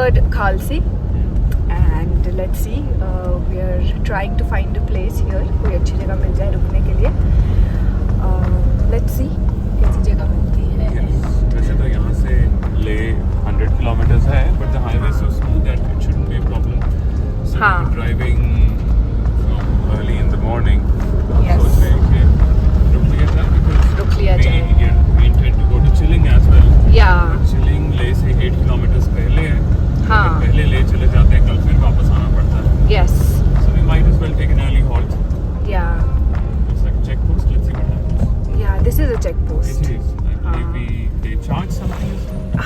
entered Khalsi and let's see, we are trying to find a place here, कोई अच्छी जगह मिल जाए रुकने के लिए. Let's see कैसी जगह मिलती है. वैसे तो यहाँ से ले 100 kilometers है, but the highway is so smooth that it shouldn't be a problem. So हाँ. driving from early in the morning. Yes. सोच रहे हैं कि रुक लिया जाए because रुक लिया जाए. we intend to go to Chilling as well. Yeah. Chilling ले से 8 kilometers पहले है. हाँ. अगर पहले ले चले जाते हैं कल फिर वापस आना पड़ता है. Yes. So we might as well take an early halt. Yeah. It's like a checkpost. Let's see what happens. Yeah, this is a checkpost. It is. I believe they charge something.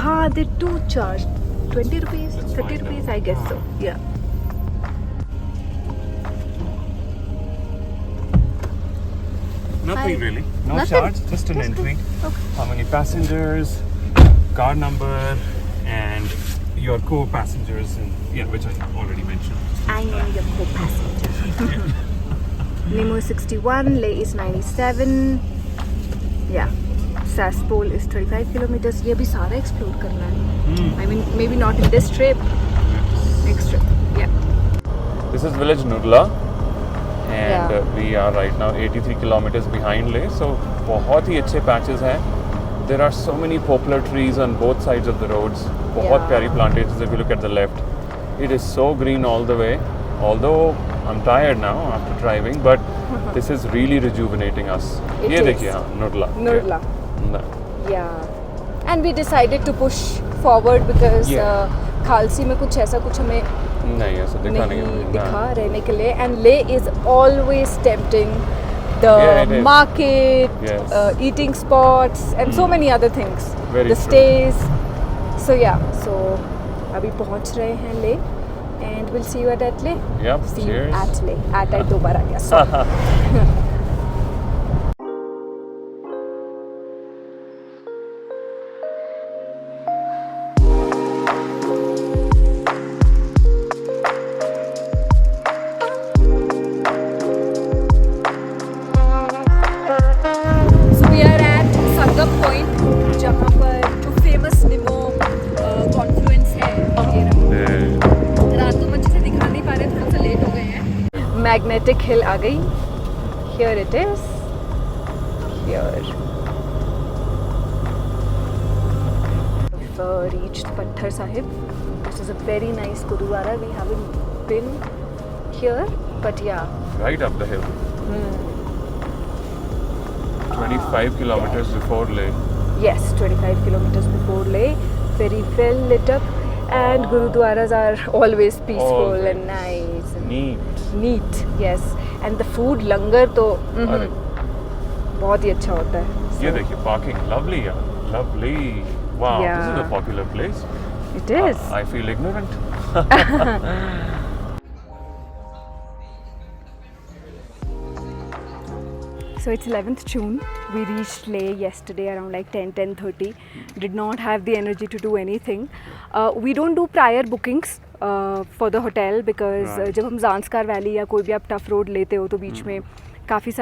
हाँ, they do charge 20 rupees, Let's 30 find rupees, out. I guess so. Yeah. Nothing Hi. really. No Nothing? charge, just an That's entry. good. Okay. How many passengers, car number, and your co-passengers, and yeah, which I already mentioned. I know your co-passenger. Nemo is 61, Leh is 97. Yeah. Saspol is 35 kilometers. ये भी सारा explore करना है. I mean, maybe not in this trip. Next trip. Yeah. This is village Nurla, and Yeah. we are right now 83 kilometers behind Leh. So बहुत ही अच्छे patches हैं. There are so many poplar trees on both sides of the roads. बहुत Yeah. प्यारी plantations if you look at the left. It is so green all the way. Although I'm tired now after driving, but this is really rejuvenating us. It ये is. देखिए हाँ Nurla. Nurla. Yeah. Yeah. And we decided to push forward because Yeah. Khalsi में कुछ ऐसा कुछ हमें नहीं ऐसा दिखा नहीं नहीं है. दिखा रहने के लिए. And Leh is always tempting. The Yeah, it is. market, Yes. eating spots, and so many other things. Very the true. stays. So yeah, so अभी पहुंच रहे हैं ले, and we'll see you at Leh. Yep. See you Cheers. at Leh. At दोबारा गया. So. So we are at Sangam Point, जहाँ पर जो famous Nemo confluence है. ये रहा. रात को अच्छे से दिखा नहीं पा रहे, थोड़ा सा लेट हो गए हैं. मैग्नेटिक हिल आ गई. Here it is. Here. We've reached Patthar Sahib. This is a very nice Gurudwara. We haven't been here, but yeah. Right up the hill. 25 kilometers before Leh. Yes, 25 kilometers before Leh. Very well lit up, and Gurudwaras are always peaceful Always. and nice and Neat. neat. Yes, and the food langar तो अरे बहुत ही अच्छा होता है. ये देखिए parking lovely यार. Lovely. Wow, this is Yeah. a popular place. It is. I feel ignorant. So it's 11th June. We reached Leh yesterday around like 10:30. Did not have the energy to do anything. We don't do prior bookings for the hotel because Right. जब हम Zanskar valley या कोई भी आप tough road लेते हो तो बीच में काफ़ी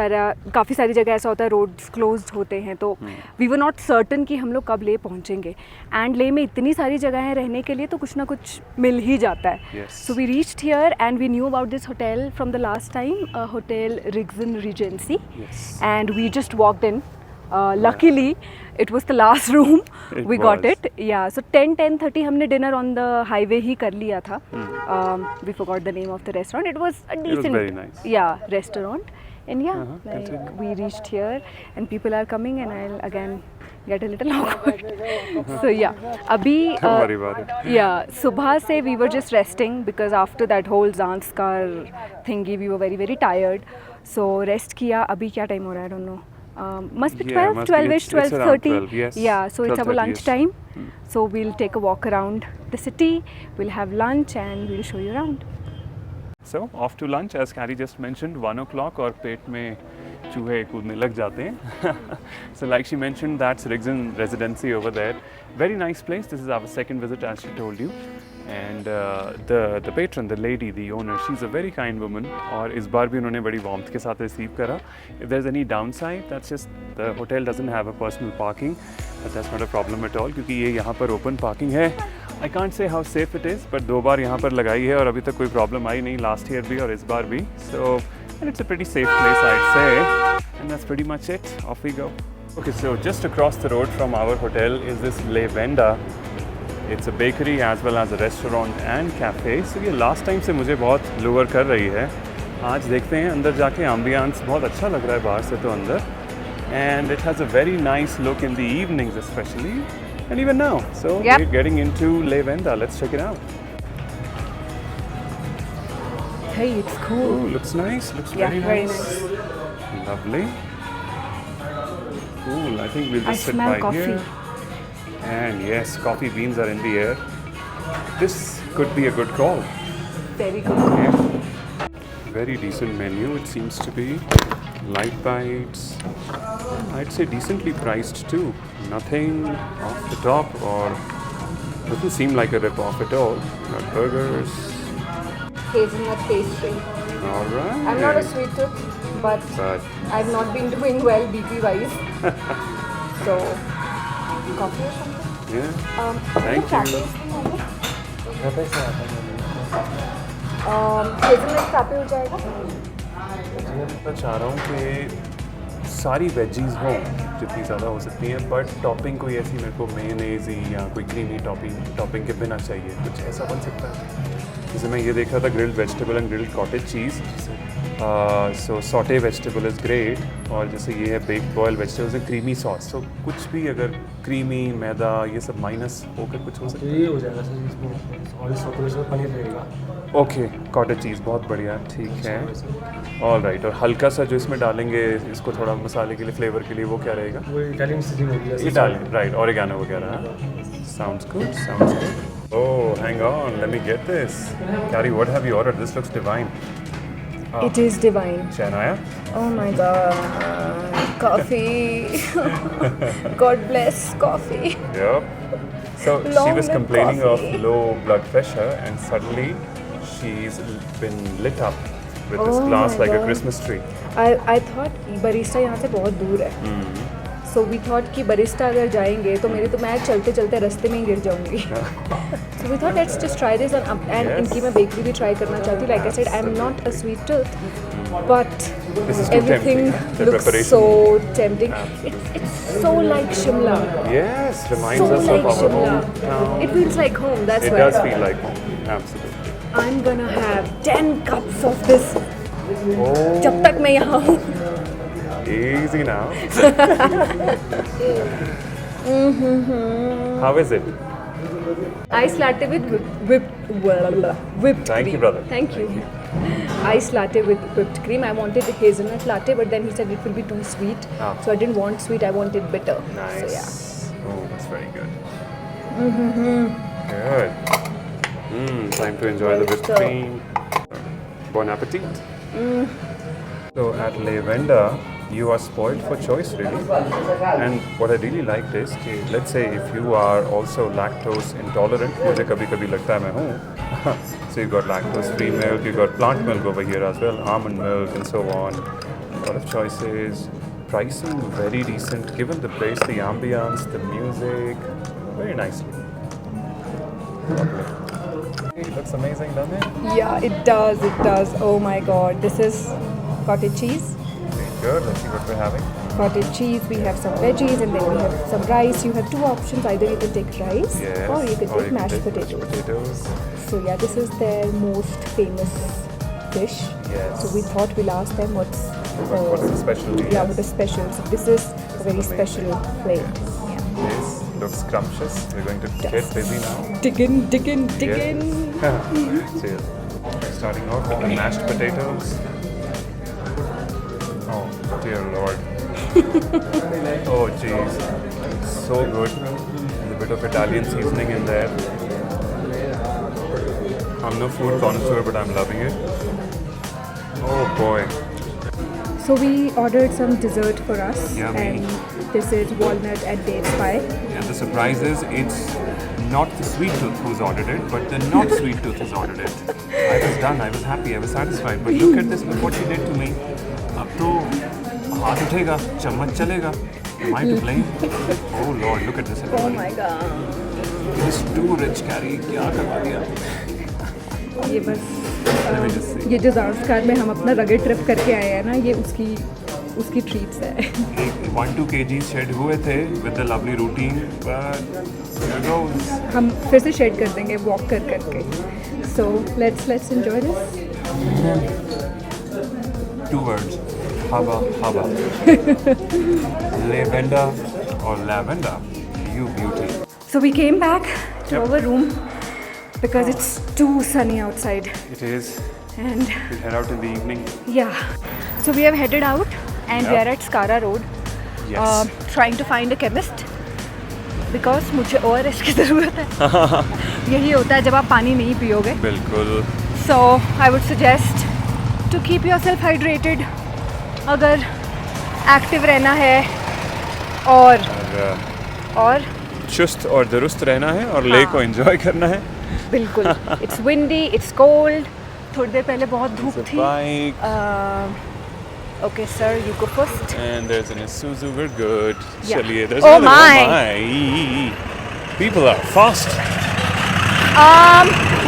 सारी जगह ऐसा होता है रोड्स क्लोज्ड होते हैं, तो वी वर नॉट सर्टन कि हम लोग कब ले पहुँचेंगे. एंड ले में इतनी सारी जगह हैं रहने के लिए तो कुछ ना कुछ मिल ही जाता है. Yes. So we reached here and we knew about this hotel from the last time, Hotel Rigzon Regency. Yes. And we just walked in. Luckily, it was the last room. It We got was. it. Yeah. So 10:30 हमने dinner on the highway ही कर लिया था. We forgot the name of the restaurant. It was a decent, very nice. yeah, restaurant. And yeah, like continue. we reached here and people are coming and I'll again get a little awkward. So yeah, अभी Don't worry about it. yeah, सुबह से we were just resting because after that whole Zanskar thingy we were very tired. So rest किया. अभी क्या time हो रहा है? I don't know. Must be 12, must be. 12ish, It's around 12:30. 12, yes. Yeah, so it's our 12:30, lunch yes. time. So we'll take a walk around the city. We'll have lunch and we'll show you around. So off to lunch, as Carrie just mentioned, 1 o'clock और पेट में चूहे कूदने लग जाते हैं. So like she mentioned, that's Rigzon Residency over there. Very nice place. This is our second visit, as she told you. And the patron, the lady, the owner, she's a very kind woman. और इस बार भी उन्होंने बड़ी warmth के साथ receive करा. If there's any downside, that's just the hotel doesn't have a personal parking. But that's not a problem at all क्योंकि ये यहाँ पर open parking है. I can't say how safe it is, but 2 बार यहाँ पर लगाई है और अभी तक कोई प्रॉब्लम आई नहीं, लास्ट ईयर भी और इस बार भी. So and it's a pretty safe place, I'd say. And that's pretty much it. Off we go. Okay, so just across the road from our hotel is this Le Venda. It's a bakery as well as a restaurant and cafe. So ये last time से मुझे बहुत lure कर रही है. आज देखते हैं अंदर जाके ambience बहुत अच्छा लग रहा है बाहर से तो अंदर. And it has a very nice look in the evenings especially. And even now. So Yep. we're getting into Le Venda. Let's check it out. Hey, it's cool. Oh, looks nice. Looks Yeah, very very nice. Lovely. Cool. I think we'll just I sit smell by coffee. here. And yes, coffee beans are in the air. This could be a good call. Very good. Yeah. Very decent menu. It seems to be light bites. I'd say decently priced too. Nothing off the top or doesn't seem like a rip off at all. Got burgers. Hazelnut pastry. All right. I'm not a sweet tooth, but I've not been doing well BP wise. So, coffee or something? Yeah. Thank you. Hazelnut frappe हो जाएगा. मैं चाह रहा हूँ कि सारी veggies हों जितनी ज़्यादा हो सकती हैं, बट टॉपिंग कोई ऐसी मेरे को मेयोनेज़ या कोई क्रीमी टॉपिंग के बिना चाहिए. कुछ ऐसा बन सकता है. जैसे मैं ये देख रहा था grilled vegetable and grilled cottage cheese. So saute vegetable is great. और जैसे ये है baked boil vegetables and creamy sauce. तो कुछ भी अगर क्रीमी मैदा ये सब माइनस होकर कुछ हो सकता है. ये हो जाएगा सर, इसमें और इसमें पनीर रहेगा. ओके, कॉटेज चीज़ बहुत बढ़िया. ठीक है. All right. और हल्का सा जो इसमें डालेंगे इसको थोड़ा मसाले के लिए फ्लेवर के लिए वो क्या रहेगा? वो इटालियन सीजनिंग होगी. Italian, right. ऑरिगेनो वगैरह. Sounds good, sounds good. Oh, hang on, let me get this. Carrie, what have you ordered? This looks divine. It is divine. Shania? Oh my god. Coffee. God bless coffee. Yep. So Long she was live complaining coffee. of low blood pressure and suddenly she's been lit up with this Oh glass my like a God. Christmas tree. I thought कि barista यहाँ से बहुत दूर है. So we thought कि barista अगर जाएंगे तो मैं चलते चलते रास्ते में ही गिर जाऊंगी. So we thought let's just try this and Yes. इनकी मैं बेकरी भी try करना चाहती हूँ. Like I said, I'm not a sweet tooth, but This is too everything tempting. The looks preparation. so tempting. It's so like Shimla. Yes, reminds So us like of our Shimla. hometown. It feels like home. That's It why. does feel like home. Absolutely. I'm gonna have 10 cups of this Oh, जब तक मैं यहाँ हूँ. easy now. How is it? Ice latte with whipped Thank cream. you, brother. Thank you. Ice latte with whipped cream. I wanted a hazelnut latte, but then he said it will be too sweet. Ah. So I didn't want sweet. I wanted bitter. Nice. So yeah. Oh, that's very good. Good. Time to enjoy the whipped So- cream. Bon appetit. So at Le Venda, you are spoiled for choice really. And what I really liked is कि let's say if you are also lactose intolerant, मुझे कभी-कभी लगता है मैं हूँ. So you got lactose free milk, you got plant milk over here as well, almond milk and so on. A lot of choices. Pricing very decent given the place, the ambience, the music. Very nicely. Lovely. It looks amazing, doesn't it? Yeah, it does. It does. Oh my God. This is cottage cheese. Very good. Let's see what we're having. Cottage cheese. We have some veggies and then we have some rice. You have two options. Either you can take rice Yes. or you can take mashed take potatoes. potatoes. So yeah, this is their most famous dish. Yes. So we thought we'll ask them what's What's the specialty? yeah, what the special. So this is a very amazing. special plate. Yeah. This looks scrumptious. We're going to get busy now. Dig in, dig in, dig in. Cheers. Starting off with the mashed potatoes. Oh, dear Lord. Oh, jeez. It's so good. There's a bit of Italian seasoning in there. I'm no food connoisseur, but I'm loving it. Oh, boy. So we ordered some dessert for us. Yummy. And this is walnut and dates pie. And the surprise is it's not the sweet tooth who's ordered it, but the not sweet tooth has ordered it. I was done, I was happy, I was satisfied. But look at this, look what she did to me. अब तो हाथ उठेगा, चम्मच चलेगा. Am I to blame? Oh Lord, look at this. Oh my God. It's too rich, Carrie. क्या करवा दिया? ये बस Let me just see. ये जो ज़ांस्कार में हम अपना रगड़ ट्रिप करके आए हैं ना, ये उसकी ट्रीट्स है. 1-2 kg shed हुए थे with the lovely routine, but here goes. हम फिर से शेड कर देंगे वॉक कर करके. So let's enjoy this. 2 words. Haba, haba. Lavender or lavender. You beauty. So we came back to Yep. our room because it's too sunny outside. It is. And We'll head out in the evening. yeah, so we have headed out and we Yeah. are at Skara Road, Yes. trying to find a chemist because मुझे ORS की ज़रूरत है. यही होता है जब आप पानी नहीं पियोगे. बिल्कुल. So I would suggest to keep yourself hydrated अगर एक्टिव रहना है और चुस्त और दुरुस्त रहना है और ले को एंजॉय करना है. बिल्कुल. It's windy, it's cold. थोड़ी देर पहले बहुत धूप There's a थी. bike Okay, sir, you go first. and there's an Isuzu. We're good. Yeah. चलिए. There's Oh another. my. Oh my. People are fast.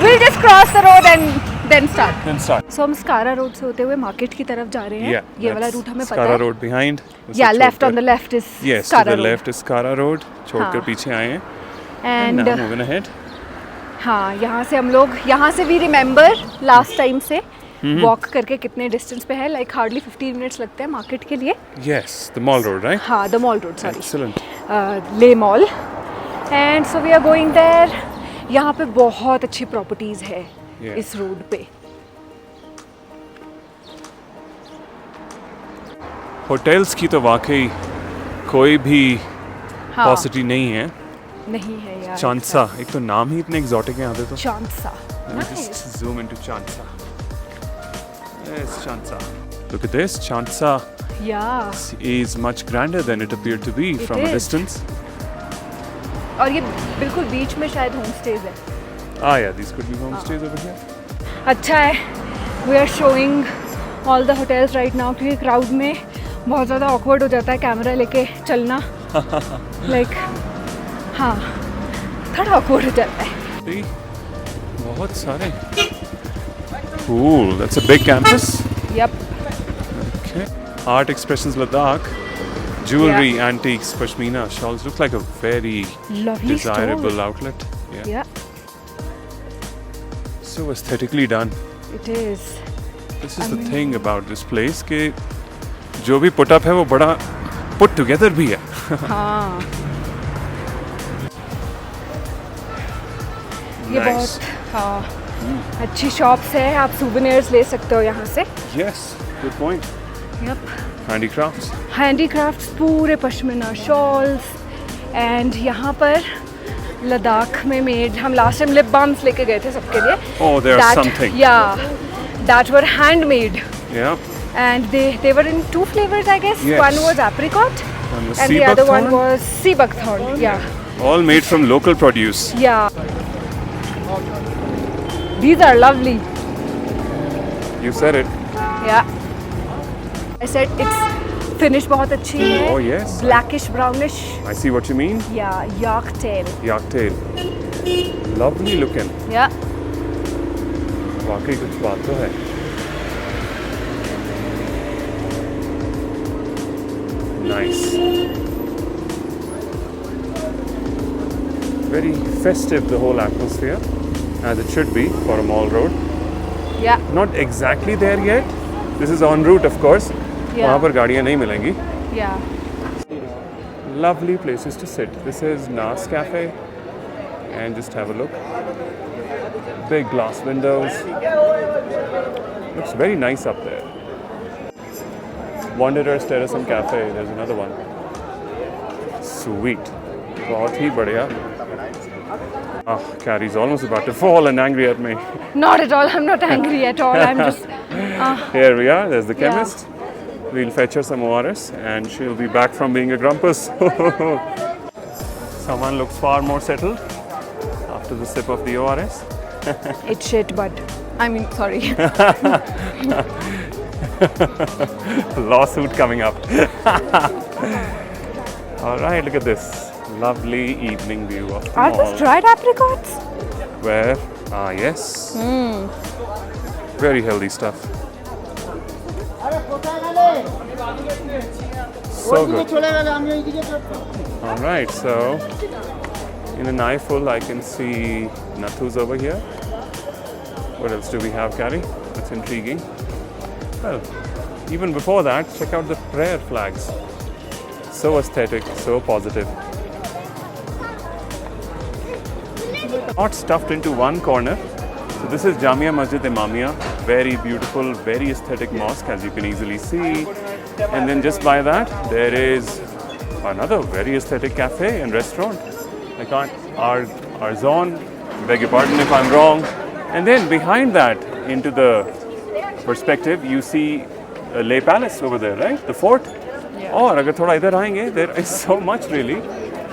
We'll just cross the road and then start. Then start. So हम स्कारा road से होते हुए market की तरफ जा रहे हैं. Yeah. ये वाला that's रूट हमें पता Skara है. Road behind. उसे Yeah, left छोड़कर- on the left is Yes, to Skara the Road. left is Skara Road. छोड़कर हाँ. पीछे आए हैं. And now moving ahead. हाँ, यहाँ से हम लोग यहाँ से we remember last time से वॉक करके कितने डिस्टेंस पे है. लाइक हार्डली 15 मिनट्स लगते हैं मार्केट के लिए. Yes, the Mall Road, right? हाँ, the mall road, sorry. Excellent. Le Mall. And so we are going there. यहाँ पे बहुत अच्छी प्रॉपर्टीज़ है Yeah. इस रोड पे. होटल्स की तो वाकई कोई भी हाँ, पॉसिटी नहीं है. नहीं है यार. चांसा, एक तो नाम ही इतने एग्जॉटिक है यहाँ पे तो. चांसा. Let me just zoom into Chansa. Yes, Chansa. Look at this. Chansa या. is much grander than it appeared to be It from a is. distance. और ये बिल्कुल बीच में शायद होम स्टेज है. Ah, yeah, these could be homestays over here. अच्छा है. We are showing all the hotels right now क्योंकि crowd में बहुत ज़्यादा ऑकवर्ड हो जाता है कैमरा लेके चलना. लाइक हाँ, थोड़ा ऑकवर्ड हो जाता है. See? बहुत सारे. Cool. That's a big campus. Yup. Okay. Art Expressions Ladakh. Jewelry, antiques, pashmina shawls. Looks like a very Lovely desirable store. outlet. Yeah. या. So aesthetically done. It is. This is the thing about this place कि जो भी put up है वो बड़ा put together भी है. हाँ. ये Nice. बहुत हाँ अच्छी शॉप्स है. आप सोवेनियर्स ले सकते हो यहाँ से. Yes, good point. Yup. Handicrafts. Handicrafts, पूरे पश्मीना शॉल्स. एंड यहाँ पर लद्दाख में मेड, हम लास्ट टाइम लिप बाम्स लेके गए थे सबके लिए. Oh, there's something. Yeah, that were handmade Yeah. and they were in 2 flavors I guess. Yes. One was apricot One was and sea the other one buckthorn. was sea buckthorn. Yeah. All made from local produce. Yeah. These are lovely. You said it. Yeah. I said it's finish बहुत अच्छी है. Oh, yes. Blackish brownish. I see what you mean. Yeah, yak tail. Yak tail. Lovely looking. Yeah. वाकई कुछ बात तो है. Nice. Very festive, the whole atmosphere, as it should be for a mall road. Yeah. Not exactly there yet. This is en route, of course. Yeah. वहाँ पर गाड़ियाँ नहीं मिलेंगी. Yeah. Lovely places to sit. This is Nas Cafe, and just have a look. Big glass windows. Looks very nice up there. Wanderers Terrace and Cafe. There's another one. Sweet. बहुत ही बढ़िया. Ah, Carrie's almost about to fall and angry at me. Not at all. I'm not angry at all. I'm just. Here we are. There's the Yeah. chemist. We'll fetch her some ORS and she'll be back from being a grumpus. Someone looks far more settled after the sip of the ORS. It's shit, but I mean, sorry. Lawsuit coming up. All right, look at this. lovely evening view of the Are mall. these dried apricots? Where? Ah, yes. Very healthy stuff. So good. Alright, so in an eyeful I can see Nathus over here. What else do we have, Carrie? That's intriguing. Well, even before that, check out the prayer flags. So aesthetic, so positive. Not stuffed into one corner. So this is Jamia Masjid Imamia. Very beautiful, very aesthetic mosque, as you can easily see. And then just by that, there is another very aesthetic cafe and restaurant. Arzon, beg your pardon if I'm wrong. And then behind that, into the perspective, you see a Leh Palace over there, right? The fort. Or agar thoda idhar aayenge, there is so much really.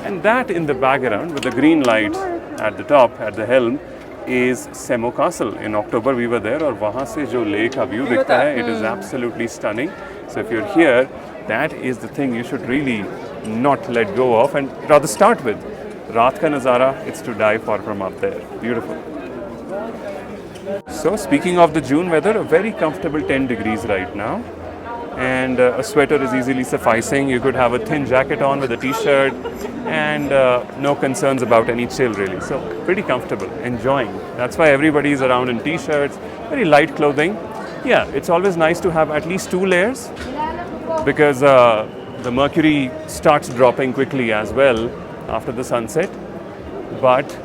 And that in the background with the green light at the top, at the helm, is Semo Castle. In October we were there, and wahan se jo lake ka view dikhta hai, it is absolutely stunning. So if you're here, that is the thing you should really not let go of and rather start with. Raat ka nazara, it's to die for from up there. Beautiful. So speaking of the June weather, a very comfortable 10 degrees right now. And a sweater is easily sufficing. You could have a thin jacket on with a t-shirt and no concerns about any chill really. So pretty comfortable, enjoying. That's why everybody is around in t-shirts, very light clothing. Yeah, it's always nice to have at least 2 layers because the mercury starts dropping quickly as well after the sunset. But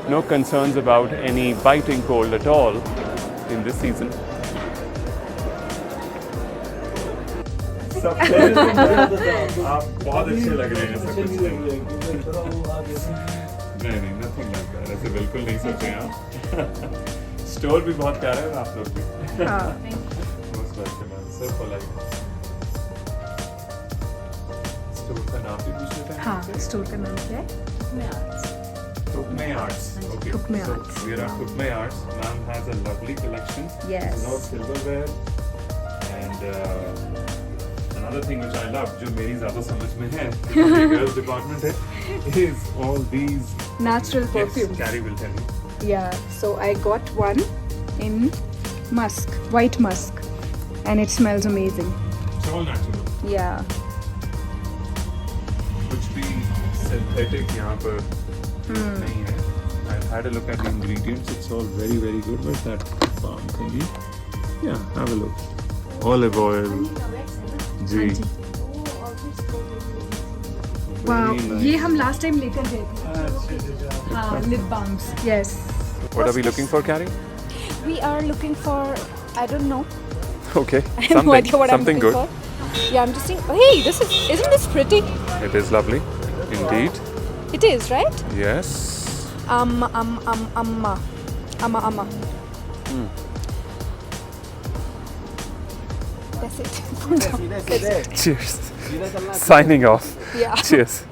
no concerns about any biting cold at all in this season. आप बहुत अच्छे लग रहे हैं, सब कुछ नहीं nothing like that, ऐसे बिल्कुल नहीं सोचे आप. स्टोर भी बहुत प्यारा है और आप लोग भी. Most welcome, so polite. Store का नाम भी पूछ लेते हैं. हाँ, स्टोर का नाम क्या है? Tukme Arts. Okay. Tukme So Arts. we are at Tukme Arts. Ma'am has a lovely collection. Yes. There's a lot of silverware and another thing which I love, जो मेरी ज़्यादा समझ में है, जो girls department है, is all these Natural yes, perfumes. Carrie will tell you. Yeah, so I got one in musk, white musk, and it smells amazing. It's all natural. Yeah. कुछ भी synthetic यहाँ पर नहीं है. I had a look at the ingredients. It's all very very good. What's that palm thingy? Yeah, have a look. Olive oil. Ji. Wow, Very nice. ये हम last time लेकर गए थे. हाँ, lip balms. Yes. What are we looking for, Carrie? We are looking for, I don't know. Okay, I have no idea what something I'm good. looking for. Yeah, I'm just saying, hey, isn't this pretty? It is lovely, indeed. It is, right? Yes. Amma. That's it. Cheers. Signing off. Yeah. Cheers.